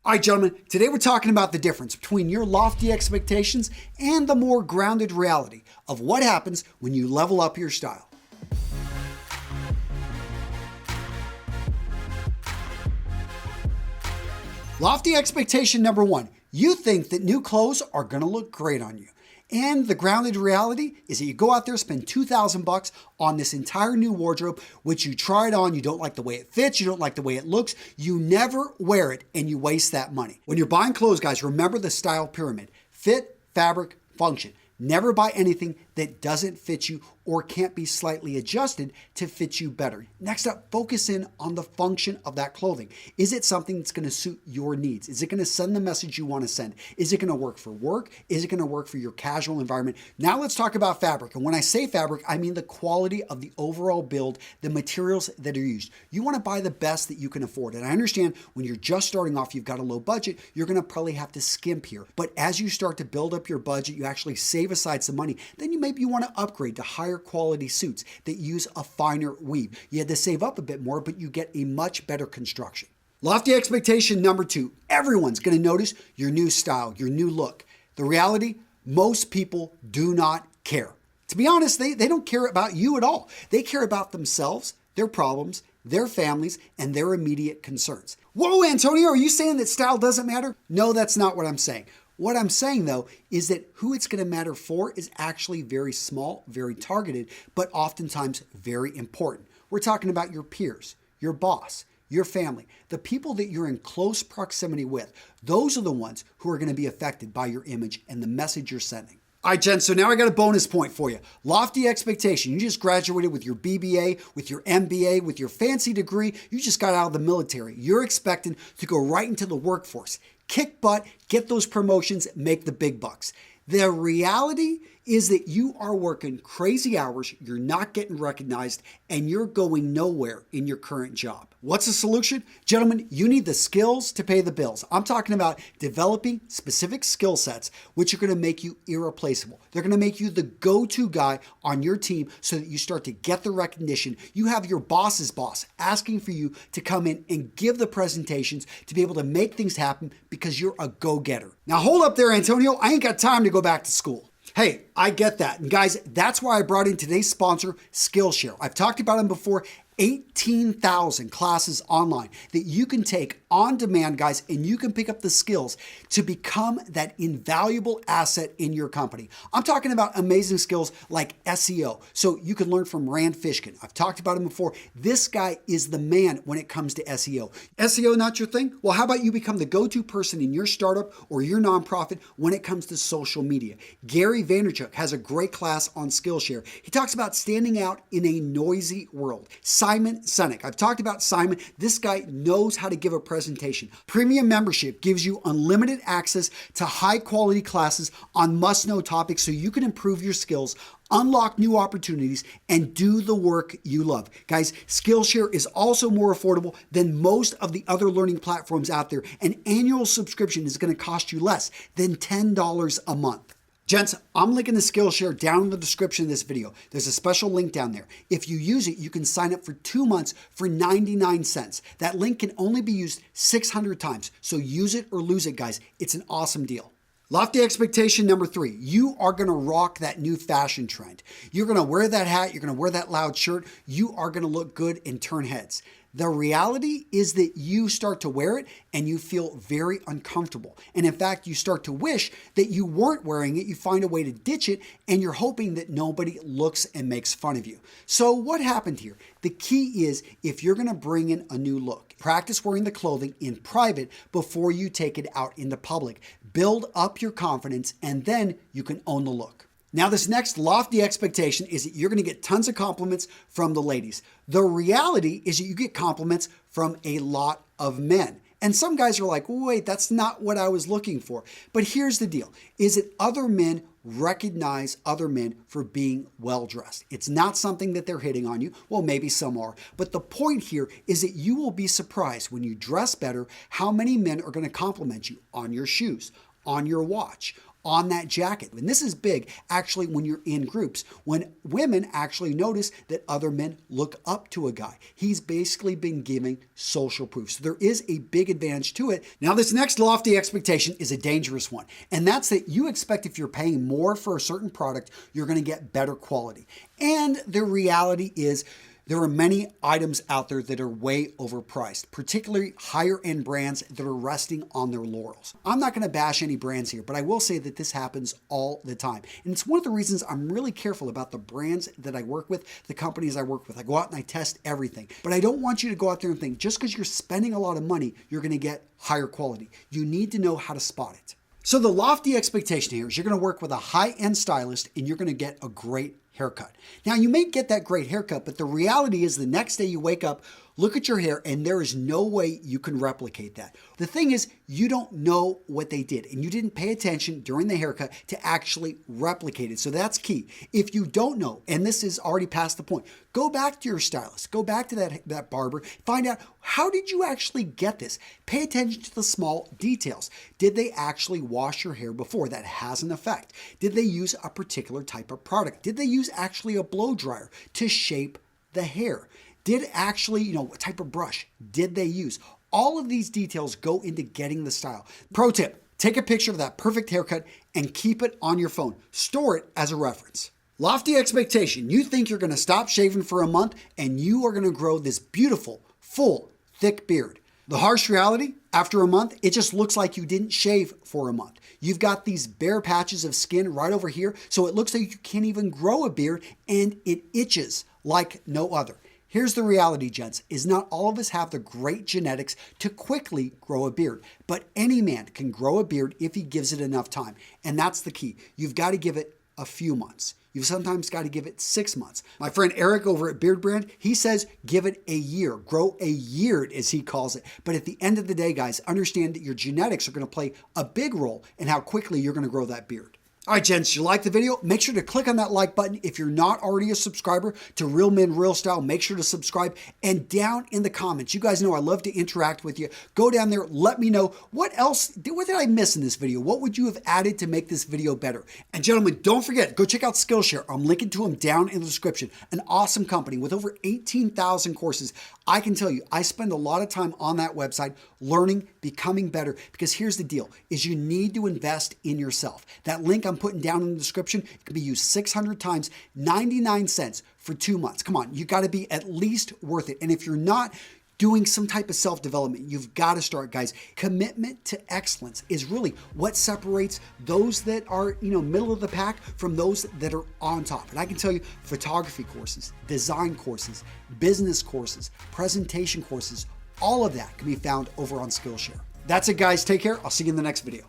All right, gentlemen, today we're talking about the difference between your lofty expectations and the more grounded reality of what happens when you level up your style. Lofty expectation number one, you think that new clothes are going to look great on you. And the grounded reality is that you go out there, spend $2,000 on this entire new wardrobe, which you try it on, you don't like the way it fits, you don't like the way it looks, you never wear it, and you waste that money. When you're buying clothes, guys, remember the style pyramid. Fit, fabric, function. Never buy anything that doesn't fit you or can't be slightly adjusted to fit you better. Next up, focus in on the function of that clothing. Is it something that's going to suit your needs? Is it going to send the message you want to send? Is it going to work for work? Is it going to work for your casual environment? Now let's talk about fabric. And when I say fabric, I mean the quality of the overall build, the materials that are used. You want to buy the best that you can afford. And I understand when you're just starting off, you've got a low budget, you're going to probably have to skimp here. But as you start to build up your budget, you actually save aside some money, then you maybe want to upgrade to higher quality suits that use a finer weave. You had to save up a bit more, but you get a much better construction. Lofty expectation number two, everyone's going to notice your new style, your new look. The reality, most people do not care. To be honest, they don't care about you at all. They care about themselves, their problems, their families, and their immediate concerns. Whoa, Antonio, are you saying that style doesn't matter? No, that's not what I'm saying. What I'm saying, though, is that who it's going to matter for is actually very small, very targeted, but oftentimes very important. We're talking about your peers, your boss, your family, the people that you're in close proximity with. Those are the ones who are going to be affected by your image and the message you're sending. All right, Jen, so now I got a bonus point for you. Lofty expectation. You just graduated with your BBA, with your MBA, with your fancy degree. You just got out of the military. You're expecting to go right into the workforce. Kick butt, get those promotions, make the big bucks. The reality is that you are working crazy hours, you're not getting recognized, and you're going nowhere in your current job. What's the solution? Gentlemen, you need the skills to pay the bills. I'm talking about developing specific skill sets which are going to make you irreplaceable. They're going to make you the go-to guy on your team so that you start to get the recognition. You have your boss's boss asking for you to come in and give the presentations to be able to make things happen because you're a go-getter. Now hold up there, Antonio. I ain't got time to go back to school. Hey, I get that. And guys, that's why I brought in today's sponsor, Skillshare. I've talked about them before. 18,000 classes online that you can take on demand, guys, and you can pick up the skills to become that invaluable asset in your company. I'm talking about amazing skills like SEO. So you can learn from Rand Fishkin. I've talked about him before. This guy is the man when it comes to SEO. SEO not your thing? Well, how about you become the go-to person in your startup or your nonprofit when it comes to social media? Gary Vaynerchuk has a great class on Skillshare. He talks about standing out in a noisy world. Simon Sinek. I've talked about Simon. This guy knows how to give a presentation. Premium membership gives you unlimited access to high quality classes on must-know topics so you can improve your skills, unlock new opportunities, and do the work you love. Guys, Skillshare is also more affordable than most of the other learning platforms out there. An annual subscription is going to cost you less than $10 a month. Gents, I'm linking the Skillshare down in the description of this video. There's a special link down there. If you use it, you can sign up for 2 months for 99 cents. That link can only be used 600 times. So use it or lose it, guys. It's an awesome deal. Lofty expectation number three, you are going to rock that new fashion trend. You're going to wear that hat. You're going to wear that loud shirt. You are going to look good and turn heads. The reality is that you start to wear it and you feel very uncomfortable. And in fact, you start to wish that you weren't wearing it. You find a way to ditch it and you're hoping that nobody looks and makes fun of you. So what happened here? The key is if you're going to bring in a new look, practice wearing the clothing in private before you take it out in the public. Build up your confidence and then you can own the look. Now, this next lofty expectation is that you're going to get tons of compliments from the ladies. The reality is that you get compliments from a lot of men. And some guys are like, wait, that's not what I was looking for. But here's the deal, is that other men recognize other men for being well-dressed. It's not something that they're hitting on you. Well, maybe some are. But the point here is that you will be surprised when you dress better how many men are going to compliment you on your shoes, on your watch, on that jacket. And this is big actually when you're in groups, when women actually notice that other men look up to a guy. He's basically been giving social proof. So there is a big advantage to it. Now, this next lofty expectation is a dangerous one. And that's that you expect if you're paying more for a certain product, you're going to get better quality. And the reality is, there are many items out there that are way overpriced, particularly higher end brands that are resting on their laurels. I'm not going to bash any brands here, but I will say that this happens all the time. And it's one of the reasons I'm really careful about the brands that I work with, the companies I work with. I go out and I test everything. But I don't want you to go out there and think just because you're spending a lot of money, you're going to get higher quality. You need to know how to spot it. So the lofty expectation here is you're going to work with a high-end stylist and you're going to get a great haircut. Now, you may get that great haircut, but the reality is the next day you wake up, look at your hair, and there is no way you can replicate that. The thing is, you don't know what they did, and you didn't pay attention during the haircut to actually replicate it. So that's key. If you don't know, and this is already past the point, go back to your stylist, go back to that barber, find out how did you actually get this? Pay attention to the small details. Did they actually wash your hair before? That has an effect. Did they use a particular type of product? Did they use actually a blow dryer to shape the hair? Did actually, what type of brush did they use? All of these details go into getting the style. Pro tip, take a picture of that perfect haircut and keep it on your phone. Store it as a reference. Lofty expectation. You think you're going to stop shaving for a month and you are going to grow this beautiful, full, thick beard. The harsh reality, after a month, it just looks like you didn't shave for a month. You've got these bare patches of skin right over here, so it looks like you can't even grow a beard and it itches like no other. Here's the reality, gents, is not all of us have the great genetics to quickly grow a beard, but any man can grow a beard if he gives it enough time. And that's the key. You've got to give it a few months. You've sometimes got to give it 6 months. My friend Eric over at Beard Brand, he says give it a year. Grow a year, as he calls it. But at the end of the day, guys, understand that your genetics are going to play a big role in how quickly you're going to grow that beard. All right, gents, you like the video? Make sure to click on that like button. If you're not already a subscriber to Real Men Real Style, make sure to subscribe. And down in the comments, you guys know I love to interact with you. Go down there, let me know what did I miss in this video? What would you have added to make this video better? And gentlemen, don't forget, go check out Skillshare. I'm linking to them down in the description. An awesome company with over 18,000 courses. I can tell you, I spend a lot of time on that website learning, becoming better, because here's the deal, is you need to invest in yourself. That link I'm putting down in the description, it can be used 600 times, 99 cents for 2 months. Come on, you got to be at least worth it. And if you're not doing some type of self-development, you've got to start, guys. Commitment to excellence is really what separates those that are, middle of the pack from those that are on top. And I can tell you, photography courses, design courses, business courses, presentation courses, all of that can be found over on Skillshare. That's it, guys. Take care. I'll see you in the next video.